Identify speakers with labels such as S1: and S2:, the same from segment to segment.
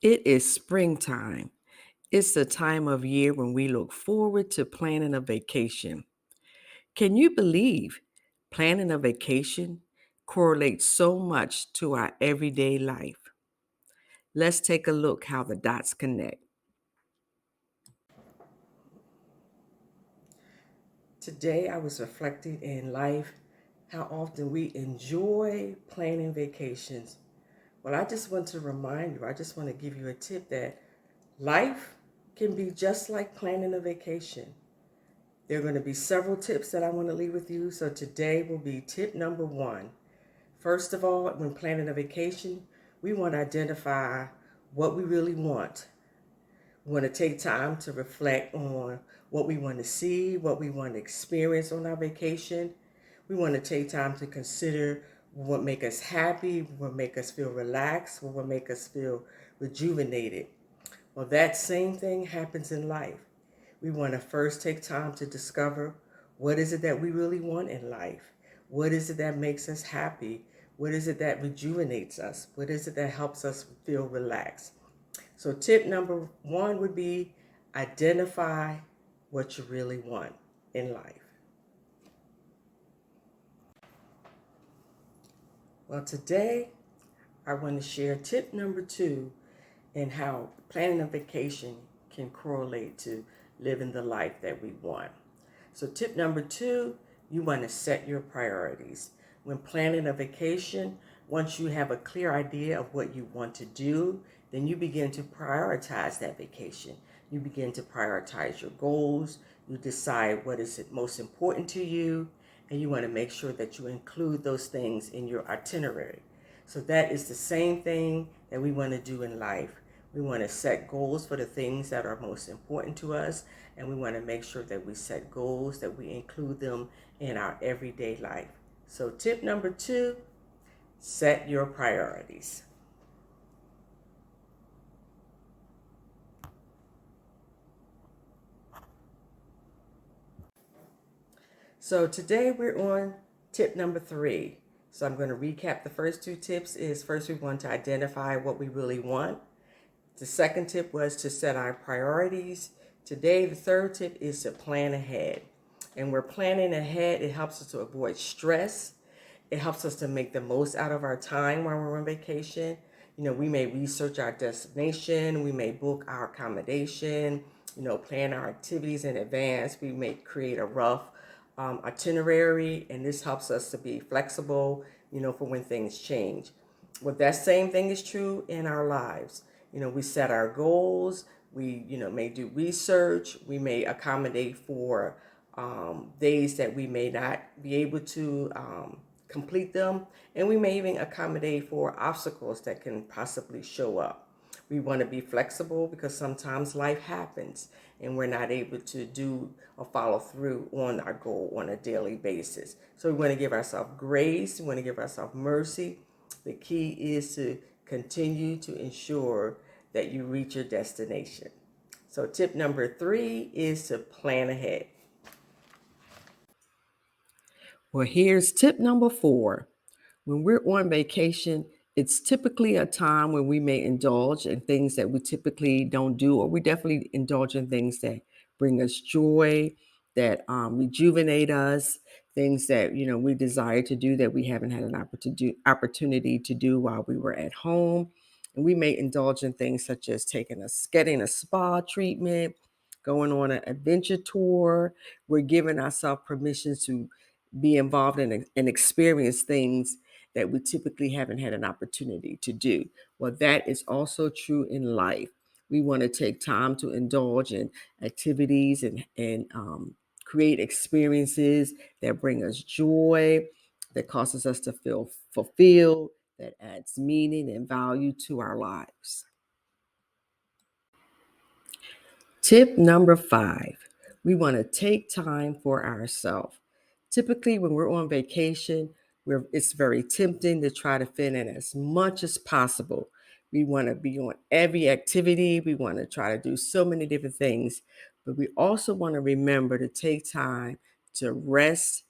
S1: It is springtime. It's the time of year when we look forward to planning a vacation. Can you believe planning a vacation correlates so much to our everyday life? Let's take a look how the dots connect. Today I was reflecting in life how often we enjoy planning vacations. Well, I just want to remind you, I just want to give you a tip that life can be just like planning a vacation. There are going to be several tips that I want to leave with you. So today will be tip number one. First of all, when planning a vacation, we want to identify what we really want. We want to take time to reflect on what we want to see, what we want to experience on our vacation. We want to take time to consider what make us happy, what make us feel relaxed, what make us feel rejuvenated. Well, that same thing happens in life. We want to first take time to discover what is it that we really want in life? What is it that makes us happy? What is it that rejuvenates us? What is it that helps us feel relaxed? So, tip number one would be identify what you really want in life. Well, today I want to share tip number two and how planning a vacation can correlate to living the life that we want. So, tip number two, you want to set your priorities. When planning a vacation, once you have a clear idea of what you want to do, then you begin to prioritize that vacation. You begin to prioritize your goals. You decide what is most important to you, and you want to make sure that you include those things in your itinerary. So that is the same thing that we want to do in life. We want to set goals for the things that are most important to us, and we want to make sure that we set goals, that we include them in our everyday life. So, tip number two, set your priorities. So, today we're on tip number three. So, I'm going to recap the first two tips. Is first, we want to identify what we really want. The second tip was to set our priorities. Today, the third tip is to plan ahead. And we're planning ahead, it helps us to avoid stress. It helps us to make the most out of our time while we're on vacation. We may research our destination, we may book our accommodation, plan our activities in advance. We may create a rough itinerary, and this helps us to be flexible, for when things change. Well, that same thing is true in our lives. We set our goals. We, may do research. We may accommodate for days that we may not be able to complete them. And we may even accommodate for obstacles that can possibly show up. We want to be flexible because sometimes life happens and we're not able to do or follow through on our goal on a daily basis. So we want to give ourselves grace. We want to give ourselves mercy. The key is to continue to ensure that you reach your destination. So, tip number three is to plan ahead. Well, here's tip number four. When we're on vacation, it's typically a time when we may indulge in things that we typically don't do, or we definitely indulge in things that bring us joy, that rejuvenate us, things that we desire to do that we haven't had an opportunity to do while we were at home. And we may indulge in things such as getting a spa treatment, going on an adventure tour. We're giving ourselves permission to be involved in and experience things that we typically haven't had an opportunity to do. Well, that is also true in life. We want to take time to indulge in activities and create experiences that bring us joy, that causes us to feel fulfilled, that adds meaning and value to our lives. Tip number five, we want to take time for ourselves. Typically, when we're on vacation, it's very tempting to try to fit in as much as possible. We want to be on every activity, we want to try to do so many different things, but we also want to remember to take time to rest,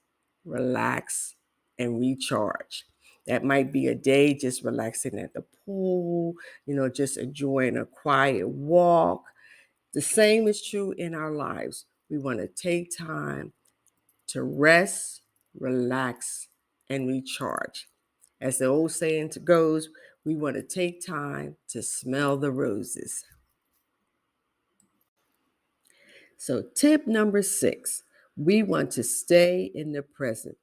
S1: relax, and recharge. That might be a day just relaxing at the pool, just enjoying a quiet walk. The same is true in our lives. We want to take time to rest, relax, and recharge. As the old saying goes, we want to take time to smell the roses. So, tip number 6, we want to stay in the present.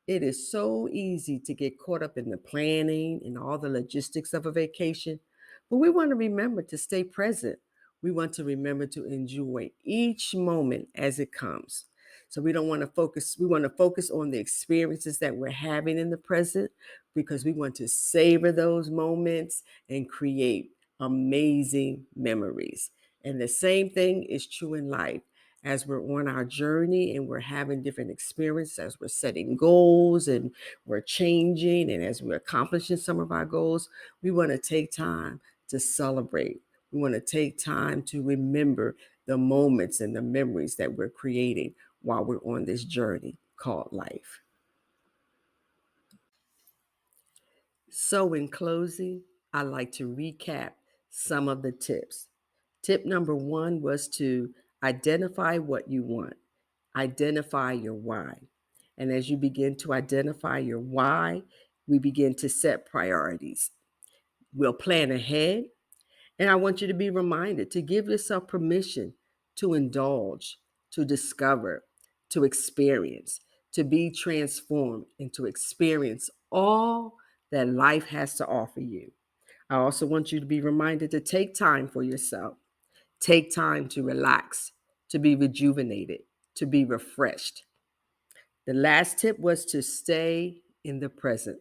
S1: It is so easy to get caught up in the planning and all the logistics of a vacation, but we want to remember to stay present. We want to remember to enjoy each moment as it comes. So we don't want to focus, we want to focus on the experiences that we're having in the present because we want to savor those moments and create amazing memories. And the same thing is true in life. As we're on our journey and we're having different experiences, as we're setting goals and we're changing, and as we're accomplishing some of our goals, we want to take time to celebrate. We want to take time to remember the moments and the memories that we're creating while we're on this journey called life. So, in closing, I'd like to recap some of the tips. Tip number 1 was to identify what you want, identify your why. And as you begin to identify your why, we begin to set priorities. We'll plan ahead, and I want you to be reminded to give yourself permission to indulge, to discover, to experience, to be transformed, and to experience all that life has to offer you. I also want you to be reminded to take time for yourself. Take time to relax, to be rejuvenated, to be refreshed. The last tip was to stay in the present.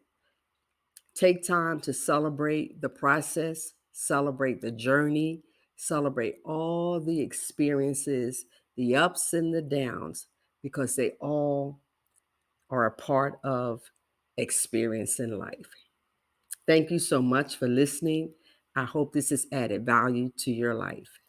S1: Take time to celebrate the process, celebrate the journey, celebrate all the experiences, the ups and the downs, because they all are a part of experiencing life. Thank you so much for listening. I hope this has added value to your life.